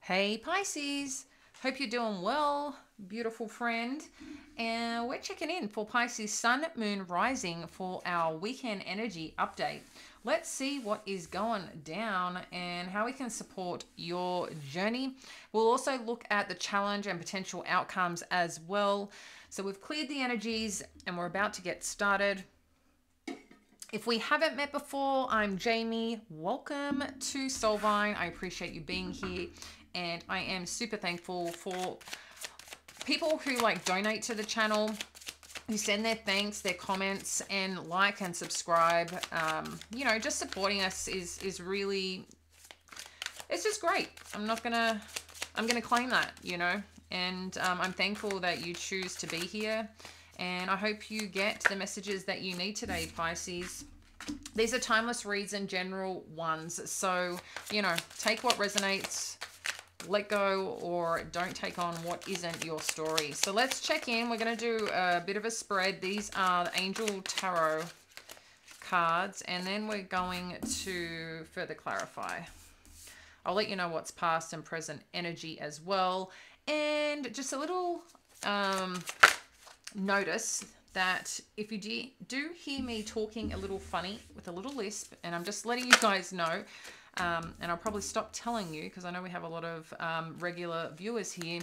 Hey Pisces, hope you're doing well, beautiful friend. And we're checking in for Pisces Sun, Moon, Rising for our weekend energy update. Let's see what is going down and how we can support your journey. We'll also look at the challenge and potential outcomes as well. So we've cleared the energies and we're about to get started. If we haven't met before, I'm Jamie. Welcome to Soulvine. I appreciate you being here, and I am super thankful for people who donate to the channel, who send their thanks, their comments, and like and subscribe. Just supporting us is really, it's just great. I'm gonna claim that, and I'm thankful that you choose to be here. And I hope you get the messages that you need today, Pisces. These are timeless reads and general ones. So, take what resonates, let go, or don't take on what isn't your story. So let's check in. We're going to do a bit of a spread. These are the Angel Tarot cards. And then we're going to further clarify. I'll let you know what's past and present energy as well. And just a little... notice that if you do hear me talking a little funny with a little lisp, and I'm just letting you guys know, and I'll probably stop telling you because I know we have a lot of regular viewers here.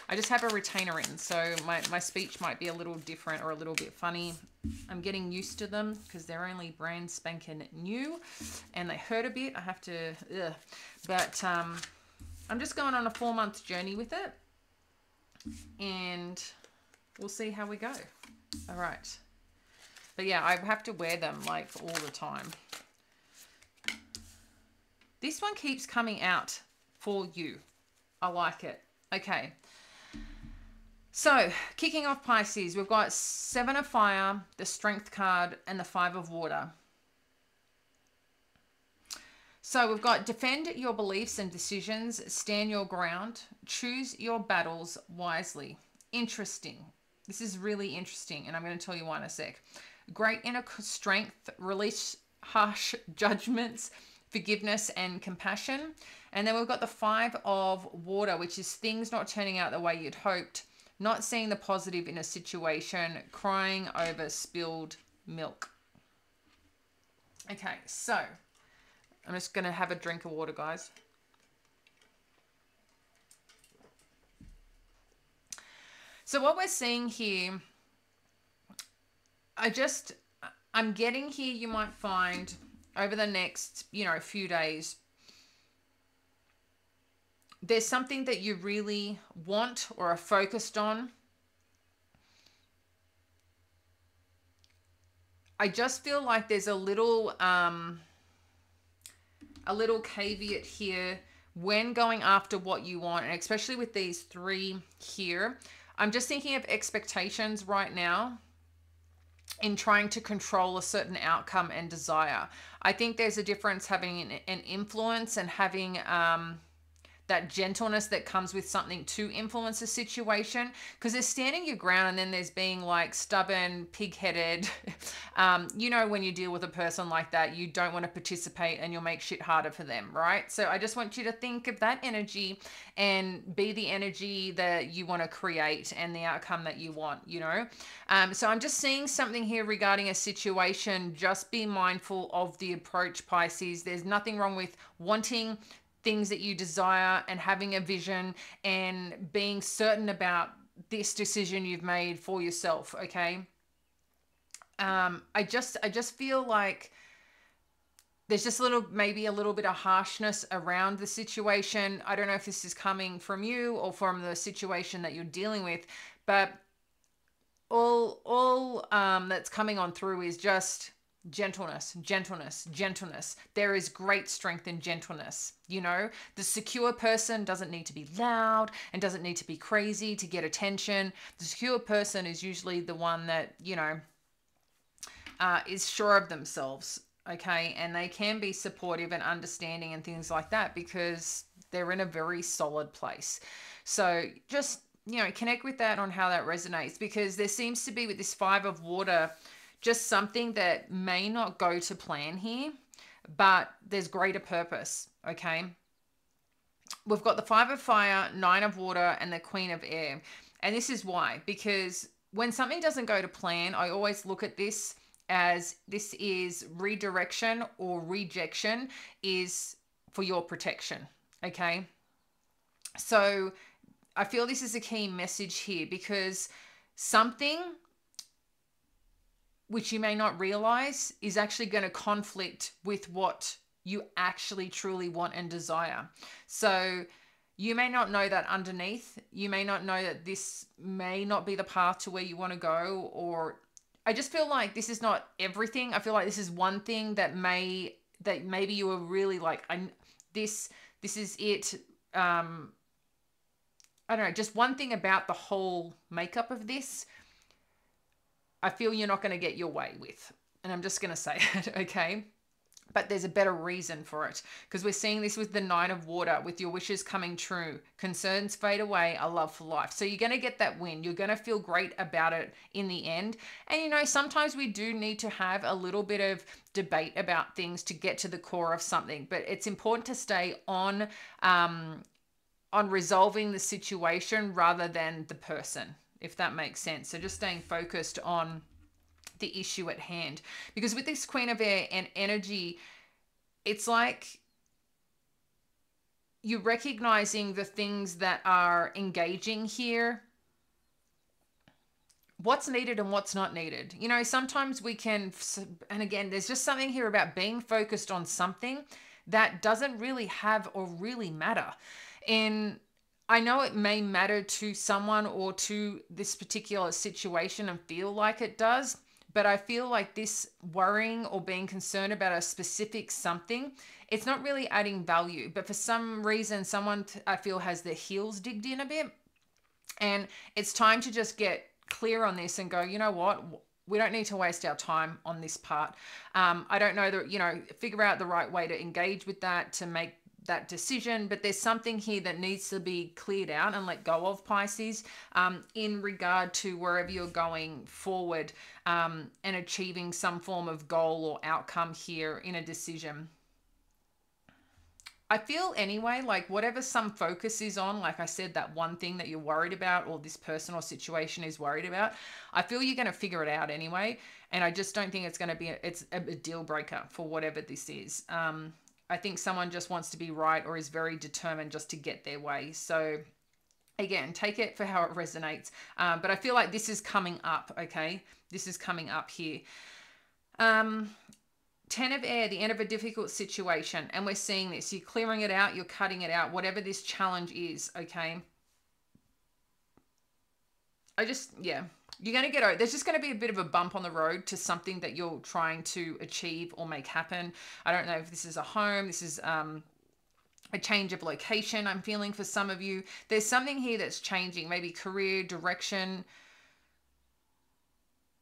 I just have a retainer in, so my speech might be a little different or a little bit funny. I'm getting used to them because they're only brand spanking new and they hurt a bit. I have to, but I'm just going on a 4-month journey with it, and we'll see how we go. All right. But yeah, I have to wear them all the time. This one keeps coming out for you. I like it. Okay. So, kicking off Pisces, we've got 7 of Fire, the Strength card, and the 5 of Water. So we've got defend your beliefs and decisions, stand your ground, choose your battles wisely. Interesting. This is really interesting, and I'm going to tell you why in a sec. Great inner strength, release harsh judgments, forgiveness, and compassion. And then we've got the 5 of Water, which is things not turning out the way you'd hoped, not seeing the positive in a situation, crying over spilled milk. Okay, so I'm just going to have a drink of water, guys. So what we're seeing here, I'm getting here, you might find over the next, few days, there's something that you really want or are focused on. I just feel like there's a little caveat here when going after what you want, and especially with these 3 here. I'm just thinking of expectations right now in trying to control a certain outcome and desire. I think there's a difference having an influence and having that gentleness that comes with something to influence a situation, because there's standing your ground and then there's being stubborn, pig-headed. When you deal with a person like that, you don't want to participate and you'll make shit harder for them, right? So I just want you to think of that energy and be the energy that you want to create and the outcome that you want, So I'm just seeing something here regarding a situation. Just be mindful of the approach, Pisces. There's nothing wrong with wanting things that you desire and having a vision and being certain about this decision you've made for yourself. Okay. I just feel like there's just maybe a little bit of harshness around the situation. I don't know if this is coming from you or from the situation that you're dealing with, but all that's coming on through is just gentleness, gentleness, gentleness. There is great strength in gentleness. The secure person doesn't need to be loud and doesn't need to be crazy to get attention. The secure person is usually the one that, is sure of themselves. Okay. And they can be supportive and understanding and things like that because they're in a very solid place. So just, connect with that on how that resonates, because there seems to be with this 5 of Water, just something that may not go to plan here, but there's greater purpose, okay? we've got the Five of Fire, Nine of Water, and the Queen of Air. And this is why, because when something doesn't go to plan, I always look at this as this is redirection or rejection is for your protection. Okay. So I feel this is a key message here, because something which you may not realize is actually going to conflict with what you actually truly want and desire. So you may not know that underneath. You may not know that this may not be the path to where you want to go. Or I just feel like this is not everything. I feel like this is one thing that maybe you were really like, this is it. I don't know, just one thing about the whole makeup of this, I feel you're not going to get your way with. And I'm just going to say it, okay? But there's a better reason for it, because we're seeing this with the Nine of Water, with your wishes coming true. Concerns fade away, a love for life. So you're going to get that win. You're going to feel great about it in the end. And, you know, sometimes we do need to have a little bit of debate about things to get to the core of something. But it's important to stay on resolving the situation rather than the person, if that makes sense. So just staying focused on the issue at hand. Because with this Queen of Air and energy, it's like you're recognizing the things that are engaging here, what's needed and what's not needed. You know, sometimes we can, and again, there's just something here about being focused on something that doesn't really have or really matter. And I know it may matter to someone or to this particular situation and feel like it does, but I feel like this worrying or being concerned about a specific something, it's not really adding value. But for some reason, someone I feel has their heels digged in a bit. And it's time to just get clear on this and go, you know what? We don't need to waste our time on this part. I don't know that, you know, figure out the right way to engage with that, to make that decision, but there's something here that needs to be cleared out and let go of, Pisces, in regard to wherever you're going forward, and achieving some form of goal or outcome here in a decision. I feel anyway, like whatever some focus is on, like I said, that one thing that you're worried about or this person or situation is worried about, I feel you're going to figure it out anyway. And I just don't think it's going to be, it's a deal breaker for whatever this is. I think someone just wants to be right or is very determined just to get their way. So again, take it for how it resonates. But I feel like this is coming up, okay? This is coming up here. 10 of Air, the end of a difficult situation. And we're seeing this. You're clearing it out. You're cutting it out. Whatever this challenge is, okay? Yeah. You're going to get over. There's just going to be a bit of a bump on the road to something that you're trying to achieve or make happen. I don't know if this is a home. This is a change of location I'm feeling for some of you. There's something here that's changing. Maybe career, direction.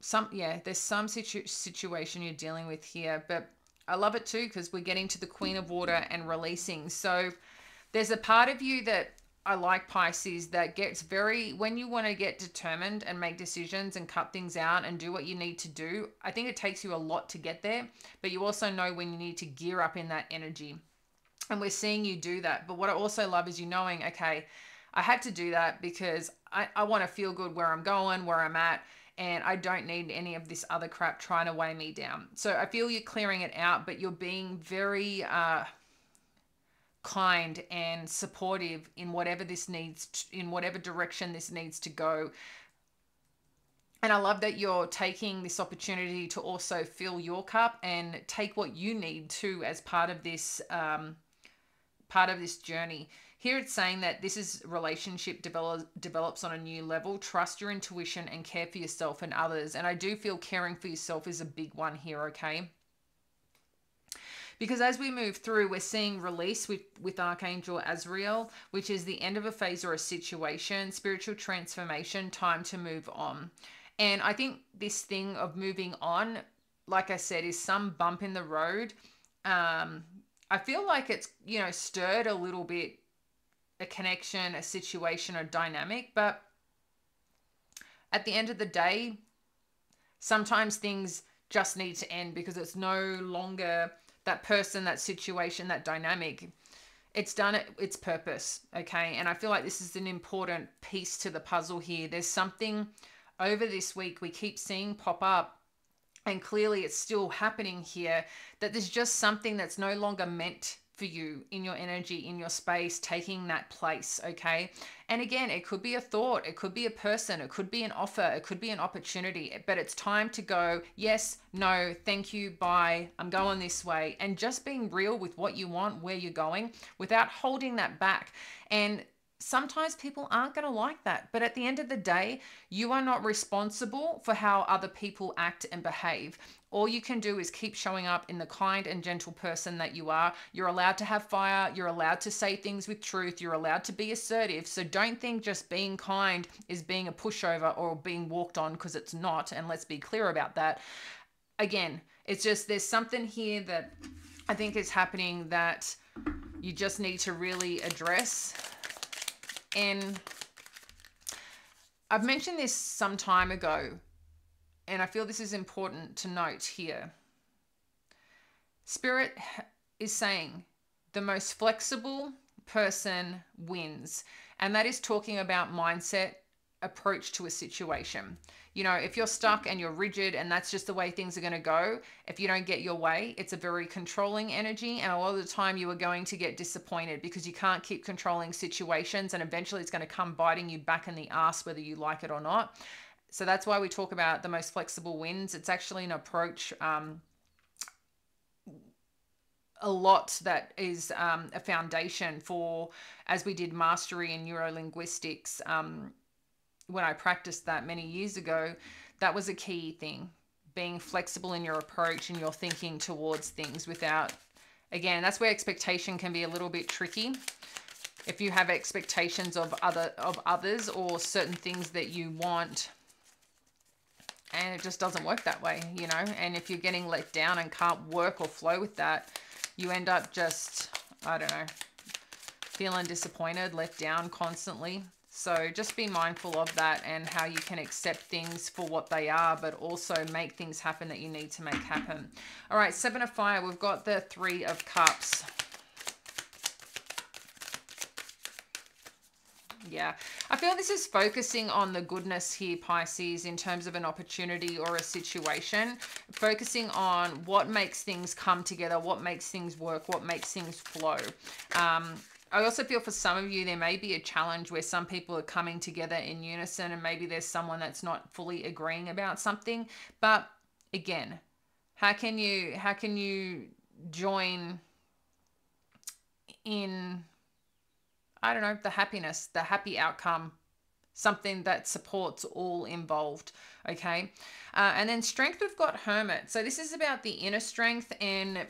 There's some situation you're dealing with here. But I love it too, because we're getting to the Queen of Water and releasing. So there's a part of you that I like, Pisces, that gets very, when you want to get determined and make decisions and cut things out and do what you need to do, I think it takes you a lot to get there, but you also know when you need to gear up in that energy. And we're seeing you do that. But what I also love is you knowing, okay, I had to do that because I want to feel good where I'm going, where I'm at, and I don't need any of this other crap trying to weigh me down. So I feel you're clearing it out, but you're being very kind and supportive in whatever this needs, in whatever direction this needs to go. And I love that you're taking this opportunity to also fill your cup and take what you need too as part of this journey. Here it's saying that this is relationship develops on a new level. Trust your intuition and care for yourself and others. And I do feel caring for yourself is a big one here, okay? Because as we move through, we're seeing release with Archangel Azrael, which is the end of a phase or a situation, spiritual transformation, time to move on. And I think this thing of moving on, like I said, is some bump in the road. I feel like it's, you know, stirred a little bit, a connection, a situation, a dynamic. But at the end of the day, sometimes things just need to end because it's no longer that person, that situation, that dynamic. it's done its purpose, okay? And I feel like this is an important piece to the puzzle here. There's something over this week we keep seeing pop up, and clearly it's still happening here, that there's just something that's no longer meant for you in your energy, in your space, taking that place, okay? And again, it could be a thought, it could be a person, it could be an offer, it could be an opportunity, but it's time to go, yes, no, thank you, bye, I'm going this way. And just being real with what you want, where you're going, without holding that back. And sometimes people aren't going to like that, but at the end of the day, you are not responsible for how other people act and behave. All you can do is keep showing up in the kind and gentle person that you are. You're allowed to have fire. You're allowed to say things with truth. You're allowed to be assertive. So don't think just being kind is being a pushover or being walked on, because it's not. And let's be clear about that. Again, it's just there's something here that I think is happening that you just need to really address. And I've mentioned this some time ago, and I feel this is important to note here. Spirit is saying the most flexible person wins. And that is talking about mindset, approach to a situation. You know, if you're stuck and you're rigid and that's just the way things are going to go, if you don't get your way, it's a very controlling energy. And a lot of the time you are going to get disappointed because you can't keep controlling situations, and eventually it's going to come biting you back in the ass, whether you like it or not. So that's why we talk about the most flexible wins. It's actually an approach, a lot that is a foundation for, as we did mastery in neurolinguistics, when I practiced that many years ago, that was a key thing, being flexible in your approach and your thinking towards things without, again, that's where expectation can be a little bit tricky. If you have expectations of others or certain things that you want, and it just doesn't work that way, you know, and if you're getting let down and can't work or flow with that, you end up just, I don't know, feeling disappointed, let down constantly. So just be mindful of that and how you can accept things for what they are, but also make things happen that you need to make happen. All right, 7 of Fire, we've got the 3 of Cups. Yeah, I feel this is focusing on the goodness here, Pisces, in terms of an opportunity or a situation, focusing on what makes things come together, what makes things work, what makes things flow. I also feel for some of you, there may be a challenge where some people are coming together in unison and maybe there's someone that's not fully agreeing about something. But again, how can you join in, I don't know, the happiness, the happy outcome, something that supports all involved, okay? And then Strength, we've got Hermit. So this is about the inner strength, and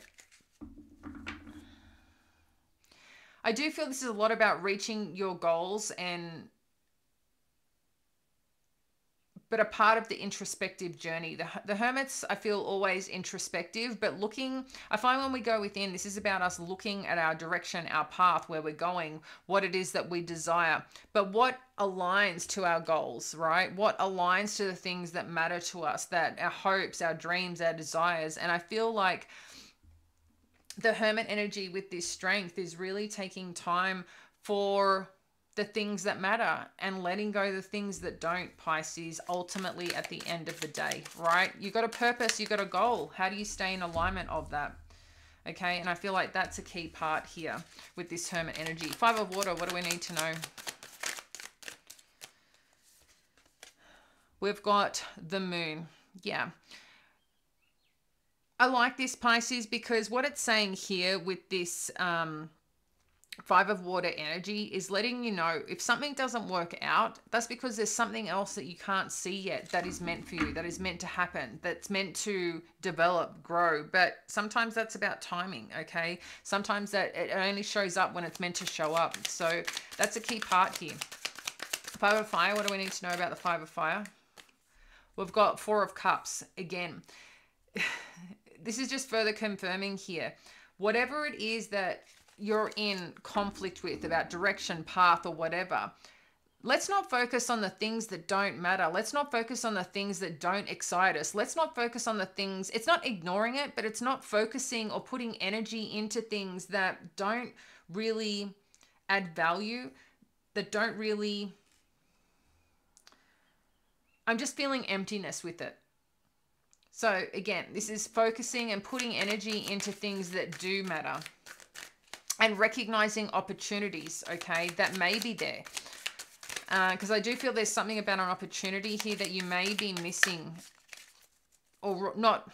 I do feel this is a lot about reaching your goals, but a part of the introspective journey. The Hermits, I feel, always introspective, but I find when we go within, this is about us looking at our direction, our path, where we're going, what it is that we desire, but what aligns to our goals, right? What aligns to the things that matter to us, that our hopes, our dreams, our desires. And I feel like the Hermit energy with this Strength is really taking time for the things that matter and letting go the things that don't, Pisces, ultimately at the end of the day, right? You got a purpose, you got a goal. How do you stay in alignment of that? Okay, and I feel like that's a key part here with this Hermit energy. 5 of Water, what do we need to know? We've got the Moon. Yeah. I like this, Pisces, because what it's saying here with this 5 of Water energy is letting you know if something doesn't work out, that's because there's something else that you can't see yet that is meant for you, that is meant to happen, that's meant to develop, grow. But sometimes that's about timing, okay? Sometimes that it only shows up when it's meant to show up. So that's a key part here. 5 of Fire, what do we need to know about the 5 of Fire? We've got 4 of Cups. Again, this is just further confirming here. Whatever it is that you're in conflict with about direction, path, or whatever, let's not focus on the things that don't matter. Let's not focus on the things that don't excite us. Let's not focus on the things, it's not ignoring it, but it's not focusing or putting energy into things that don't really add value, that don't really, I'm just feeling emptiness with it. So again, this is focusing and putting energy into things that do matter and recognizing opportunities, okay, that may be there. Because I do feel there's something about an opportunity here that you may be missing or not.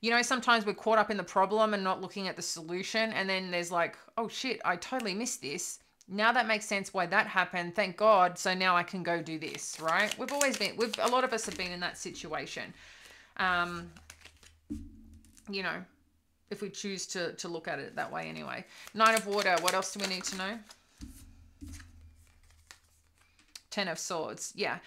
You know, sometimes we're caught up in the problem and not looking at the solution. And then there's like, oh shit, I totally missed this. Now that makes sense why that happened. Thank God. So now I can go do this, right? We've always been, a lot of us have been in that situation. You know, if we choose to look at it that way anyway. Nine of Water. What else do we need to know? Ten of Swords. Yeah.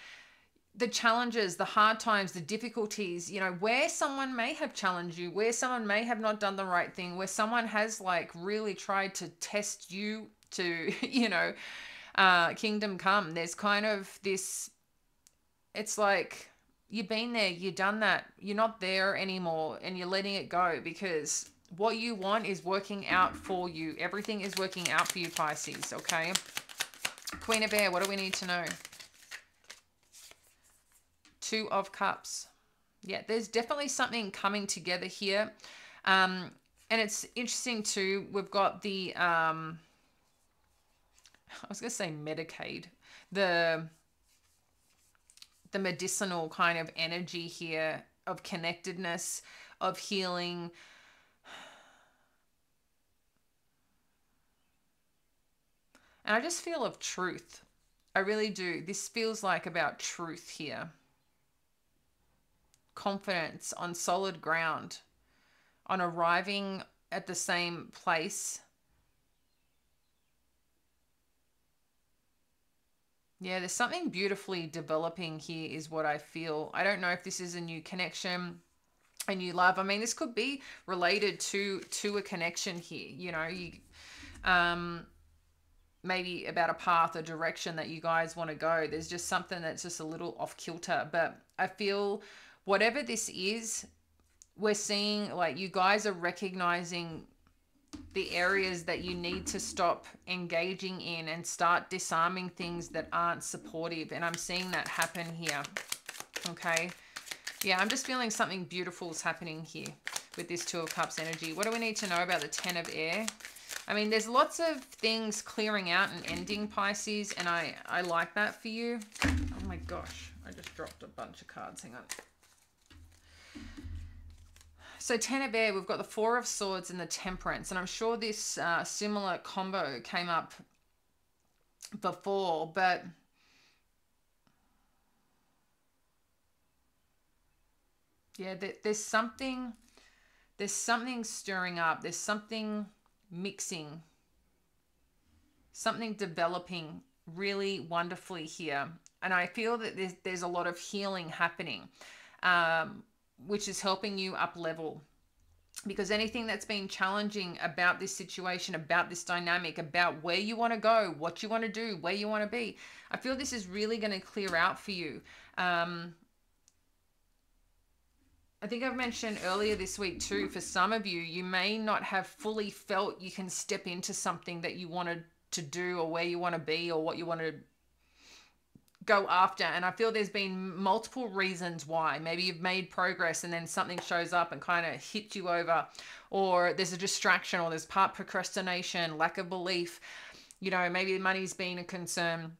The challenges, the hard times, the difficulties, you know, where someone may have challenged you, where someone may have not done the right thing, where someone has like really tried to test you to, you know, kingdom come. There's kind of this, it's like you've been there, you've done that, you're not there anymore and you're letting it go because what you want is working out for you. Everything is working out for you, Pisces, okay? Queen of Air, what do we need to know? Two of Cups. Yeah, there's definitely something coming together here. And it's interesting too, we've got the, I was going to say Medicaid, the medicinal kind of energy here of connectedness, of healing. And I just feel of truth. I really do. This feels like about truth here. Confidence on solid ground, on arriving at the same place. Yeah, there's something beautifully developing here is what I feel. I don't know if this is a new connection, a new love. I mean, this could be related to a connection here. You know, you maybe about a path or direction that you guys want to go. There's just something that's just a little off kilter. But I feel whatever this is, we're seeing like you guys are recognizing the areas that you need to stop engaging in and start disarming things that aren't supportive. And I'm seeing that happen here. Okay. Yeah, I'm just feeling something beautiful is happening here with this Two of Cups energy. What do we need to know about the Ten of Air? I mean, there's lots of things clearing out and ending, Pisces, and I like that for you. Oh my gosh, I just dropped a bunch of cards. Hang on. So Ten of Air, we've got the Four of Swords and the Temperance, and I'm sure this similar combo came up before, but yeah, there's something stirring up. There's something mixing, something developing really wonderfully here. And I feel that there's a lot of healing happening, which is helping you up level. Because anything that's been challenging about this situation, about this dynamic, about where you want to go, what you want to do, where you want to be, I feel this is really going to clear out for you. I think I've mentioned earlier this week too, for some of you, you may not have fully felt you can step into something that you wanted to do or where you want to be or what you want to go after. And I feel there's been multiple reasons why. Maybe you've made progress and then something shows up and kind of hits you over, or there's a distraction, or there's part procrastination, lack of belief, you know, maybe money's been a concern,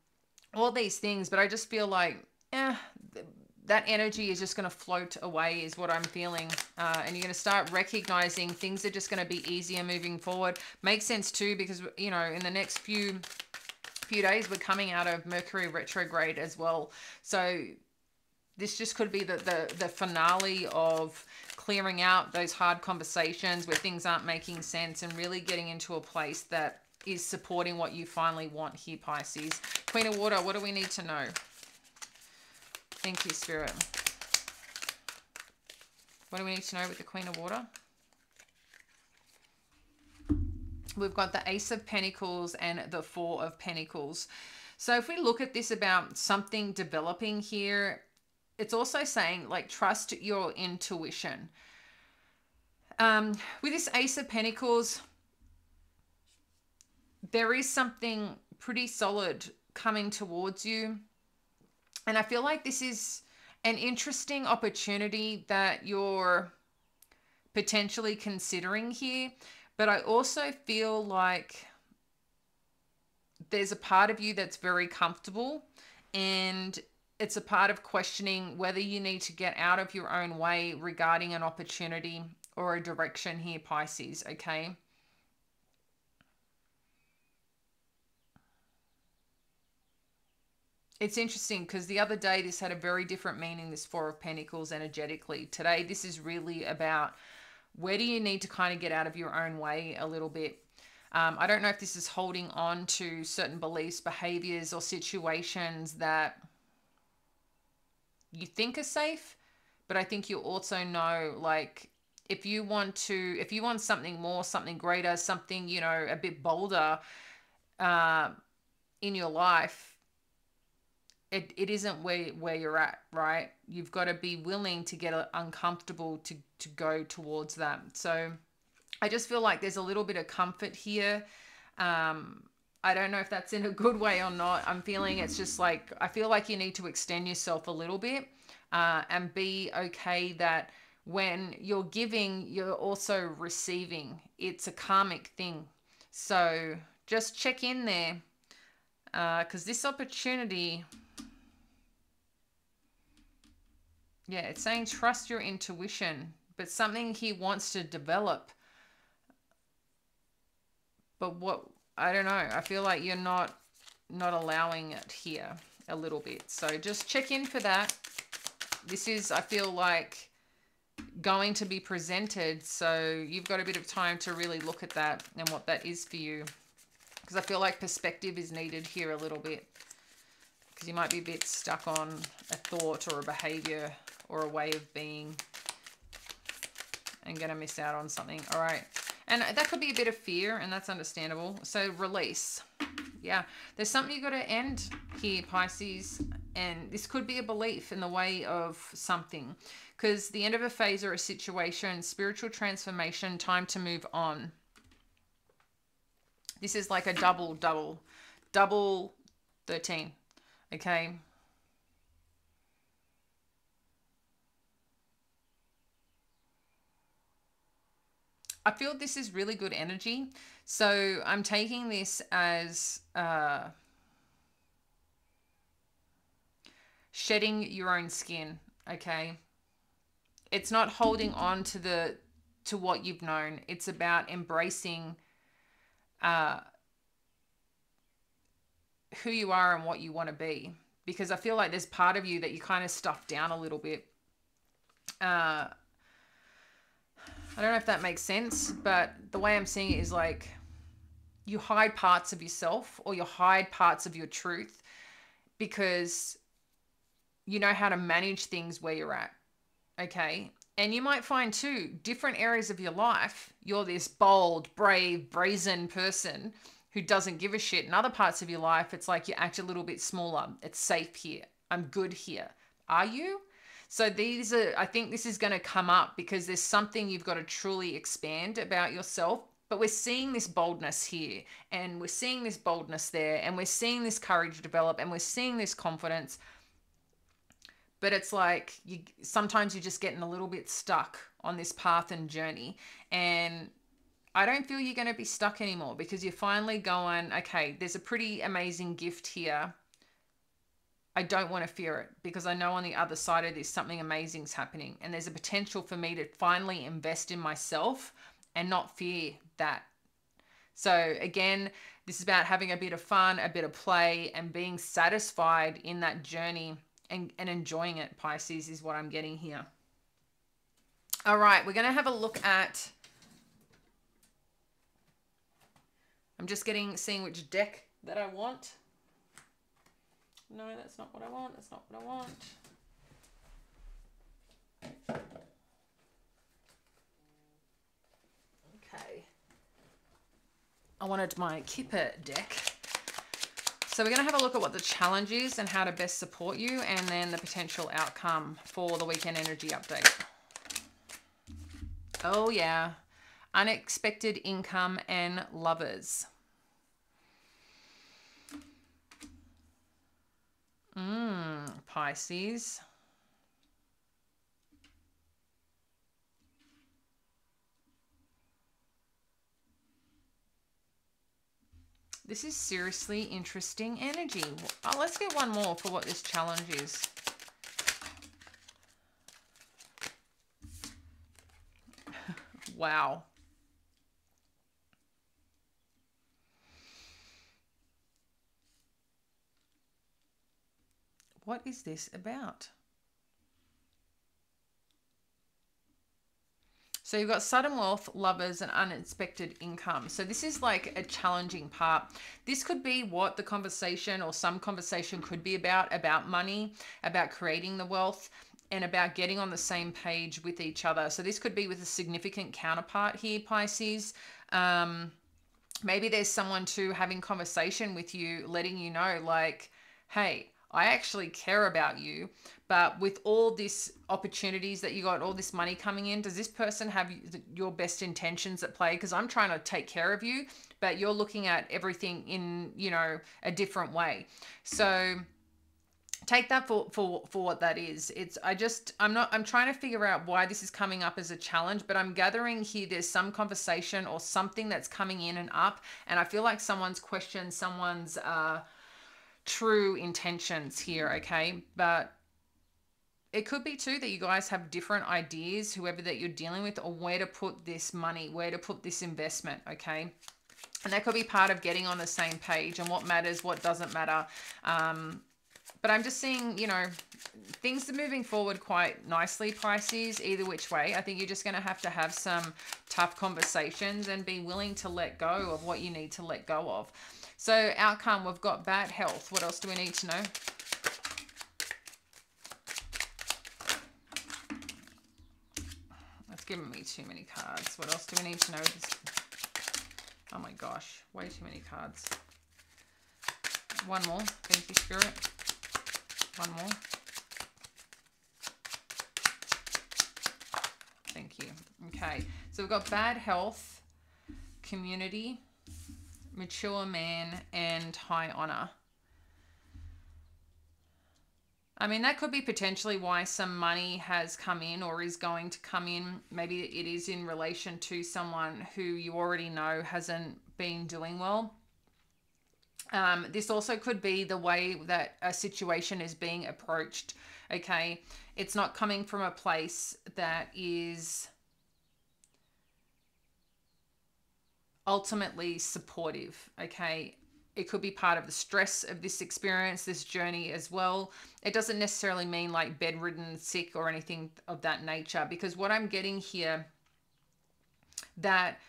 all these things. But I just feel like, that energy is just going to float away is what I'm feeling. And you're going to start recognizing things are just going to be easier moving forward. Makes sense too, because, you know, in the next few days, we're coming out of Mercury retrograde as well. So this just could be the finale of clearing out those hard conversations where things aren't making sense and really getting into a place that is supporting what you finally want here, Pisces. Queen of Water, what do we need to know? Thank you, Spirit. What do we need to know with the Queen of Water? We've got the Ace of Pentacles and the Four of Pentacles. So if we look at this about something developing here, it's also saying like trust your intuition. With this Ace of Pentacles, there is something pretty solid coming towards you. And I feel like this is an interesting opportunity that you're potentially considering here. But I also feel like there's a part of you that's very comfortable, and it's a part of questioning whether you need to get out of your own way regarding an opportunity or a direction here, Pisces, okay? It's interesting because the other day this had a very different meaning, this Four of Pentacles energetically. Today, this is really about where do you need to kind of get out of your own way a little bit. I don't know if this is holding on to certain beliefs, behaviors, or situations that you think are safe, but I think you also know, like, if you want something more, something greater, something, you know, a bit bolder in your life, it isn't where you're at, right? You've got to be willing to get uncomfortable to go towards that. So I just feel like there's a little bit of comfort here. I don't know if that's in a good way or not. I'm feeling it's just like, I feel like you need to extend yourself a little bit and be okay that when you're giving, you're also receiving. It's a karmic thing. So just check in there because this opportunity, yeah, it's saying trust your intuition, but something he wants to develop. But what, I don't know, I feel like you're not allowing it here a little bit. So just check in for that. This is, I feel like, going to be presented. So you've got a bit of time to really look at that and what that is for you. Because I feel like perspective is needed here a little bit. Because you might be a bit stuck on a thought or a behavior or a way of being and going to miss out on something. All right. And that could be a bit of fear, and that's understandable. So release. Yeah. There's something you've got to end here, Pisces. And this could be a belief in the way of something. Because the end of a phase or a situation, spiritual transformation, time to move on. This is like a double 13. Okay. I feel this is really good energy. So I'm taking this as shedding your own skin. Okay. It's not holding on to what you've known. It's about embracing who you are and what you want to be. Because I feel like there's part of you that you kind of stuffed down a little bit. I don't know if that makes sense, but the way I'm seeing it is like you hide parts of yourself or you hide parts of your truth because you know how to manage things where you're at. Okay. And you might find too, different areas of your life, you're this bold, brave, brazen person who doesn't give a shit. In other parts of your life, it's like you act a little bit smaller. It's safe here. I'm good here. Are you? So I think this is going to come up because there's something you've got to truly expand about yourself. But we're seeing this boldness here and we're seeing this boldness there and we're seeing this courage develop and we're seeing this confidence. But it's like sometimes you're just getting a little bit stuck on this path and journey. And I don't feel you're going to be stuck anymore because you're finally going, okay, there's a pretty amazing gift here. I don't want to fear it because I know on the other side of this, something amazing is happening. And there's a potential for me to finally invest in myself and not fear that. So again, this is about having a bit of fun, a bit of play, and being satisfied in that journey and enjoying it, Pisces, is what I'm getting here. All right, we're going to have a look at... I'm just seeing which deck that I want. No, that's not what I want. That's not what I want. Okay. I wanted my Kipper deck. So we're going to have a look at what the challenge is and how to best support you, and then the potential outcome for the weekend energy update. Oh yeah, unexpected income and lovers. Pisces. This is seriously interesting energy. Oh, let's get one more for what this challenge is. Wow. What is this about? So you've got sudden wealth, lovers, and unexpected income. So this is like a challenging part. This could be what the conversation, or some conversation could be about money, about creating the wealth, and about getting on the same page with each other. So this could be with a significant counterpart here, Pisces. Maybe there's someone too having conversation with you, letting you know like, hey, I actually care about you, but with all these opportunities that you got, all this money coming in, does this person have your best intentions at play? Because I'm trying to take care of you, but you're looking at everything in, you know, a different way. So take that for what that is. I'm trying to figure out why this is coming up as a challenge, but I'm gathering here there's some conversation or something that's coming in and up, and I feel like someone's questioned someone's true intentions here, okay? But it could be too that you guys have different ideas, whoever that you're dealing with, or where to put this money, where to put this investment, okay? And that could be part of getting on the same page and what matters, what doesn't matter. But I'm just seeing, you know, things are moving forward quite nicely, Pisces, either which way. I think you're just going to have some tough conversations and be willing to let go of what you need to let go of. So outcome, we've got bad health. What else do we need to know? That's giving me too many cards. What else do we need to know? Oh my gosh, way too many cards. One more. Thank you, Spirit. One more. Thank you. Okay, so we've got bad health, community, mature man, and high honor. I mean, that could be potentially why some money has come in or is going to come in. Maybe it is in relation to someone who you already know hasn't been doing well. This also could be the way that a situation is being approached, okay? It's not coming from a place that is ultimately supportive, okay? It could be part of the stress of this experience, this journey as well. It doesn't necessarily mean like bedridden, sick, or anything of that nature, because what I'm getting here, that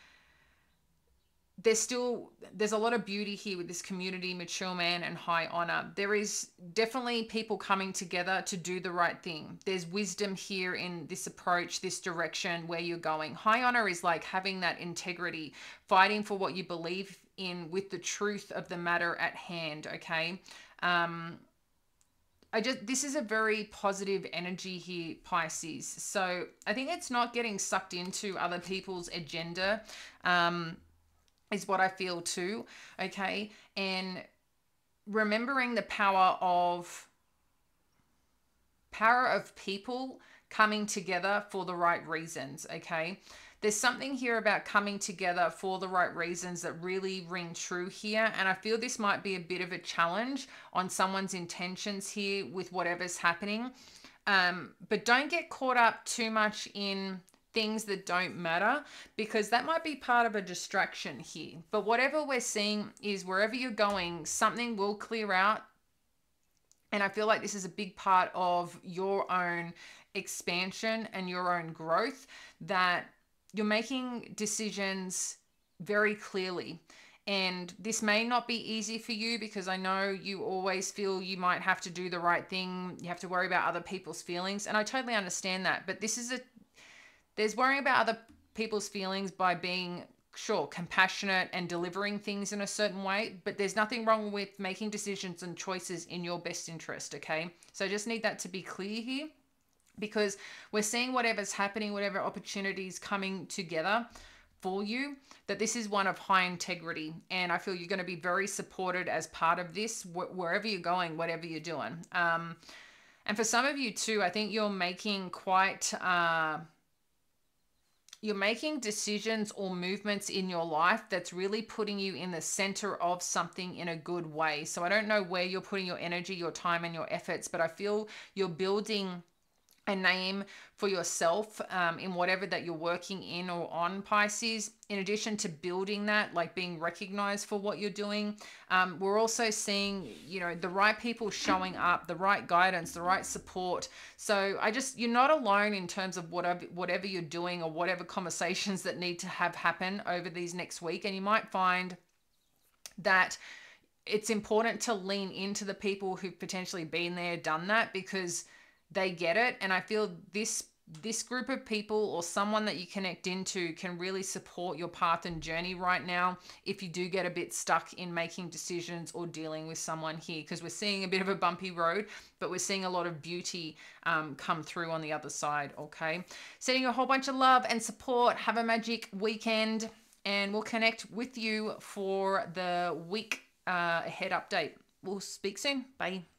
there's a lot of beauty here with this community, mature man, and high honor. There is definitely people coming together to do the right thing. There's wisdom here in this approach, this direction where you're going. High honor is like having that integrity, fighting for what you believe in with the truth of the matter at hand, okay? This is a very positive energy here, Pisces. So I think it's not getting sucked into other people's agenda, is what I feel too, okay? And remembering the power of people coming together for the right reasons, okay? There's something here about coming together for the right reasons that really ring true here. And I feel this might be a bit of a challenge on someone's intentions here with whatever's happening. But don't get caught up too much in things that don't matter, because that might be part of a distraction here. But whatever we're seeing is wherever you're going, something will clear out. And I feel like this is a big part of your own expansion and your own growth, that you're making decisions very clearly. And this may not be easy for you, because I know you always feel you might have to do the right thing. You have to worry about other people's feelings. And I totally understand that. But there's worrying about other people's feelings by being sure, compassionate and delivering things in a certain way, but there's nothing wrong with making decisions and choices in your best interest, okay? So I just need that to be clear here, because we're seeing whatever's happening, whatever opportunities coming together for you, that this is one of high integrity. And I feel you're going to be very supported as part of this, wherever you're going, whatever you're doing. And for some of you too, I think you're making you're making decisions or movements in your life that's really putting you in the center of something in a good way. So I don't know where you're putting your energy, your time, and your efforts, but I feel you're building a name for yourself in whatever that you're working in or on, Pisces. In addition to building that, like being recognized for what you're doing, we're also seeing, you know, the right people showing up, the right guidance, the right support. So you're not alone in terms of whatever you're doing or whatever conversations that need to have happen over these next week. And you might find that it's important to lean into the people who've potentially been there, done that, because they get it. And I feel this group of people or someone that you connect into can really support your path and journey right now if you do get a bit stuck in making decisions or dealing with someone here, because we're seeing a bit of a bumpy road, but we're seeing a lot of beauty come through on the other side. Okay, sending a whole bunch of love and support. Have a magic weekend, and we'll connect with you for the week ahead update. We'll speak soon. Bye.